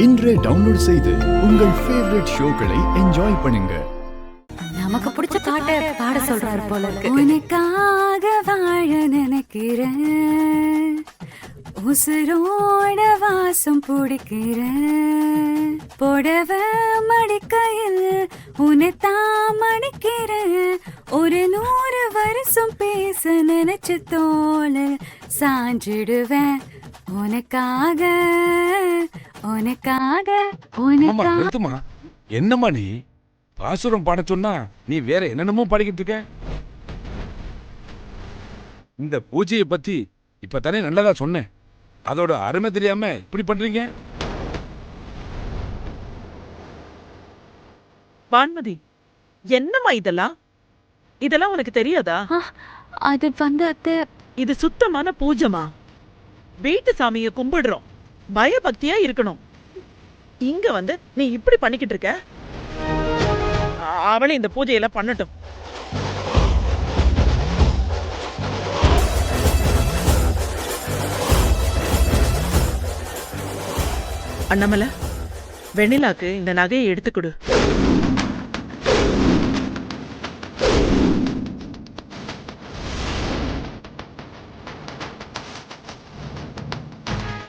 இன்றே டவுன்லோட் செய்து உங்கள் ஃபேவரட் ஷோக்களை என்ஜாய் பண்ணுங்க. நமக்கு பிடிச்ச பாட்டை பாட சொல்றாரு போல இருக்கு. உனக்காக வாழ நினைக்கிறேன், உசுரோட வாசம் பிடிக்கிறேன், புடவ மடிக்கையில் உன்னைத்தான் மடிக்கிறேன், ஒரு 100 வருஷம் பேச நினைச்ச தோல் சாஞ்சிடுவேன் உனக்காக உனக்காக உனக்காக. நிறுத்துமா, என்னம்மா நீ பாசுரம் பாட சொன்னா நீ வேற என்னென்னமோ பாடிக்கிட்டு இருக்க. இந்த பூஜையை பத்தி இப்பதானே நல்லதா சொன்னேன், அதோட அருமை தெரியாம இப்படி பண்றீங்க. வான்மதி, என்னம்மா இதெல்லாம் உனக்கு தெரியாதா? அது அத்தை, இது சுத்தமான பூஜைமா. வீட்டு சாமியை கும்பிடுறோம், பயபக்தியா இருக்கணும். இங்க வந்து நீ இப்படி பண்ணிக்கிட்டு இருக்க. அவளை இந்த பூஜையெல்லாம் பண்ணட்டும். அண்ணாமலை, வெண்ணிலாக்கு இந்த நகையை எடுத்துக்கொடு.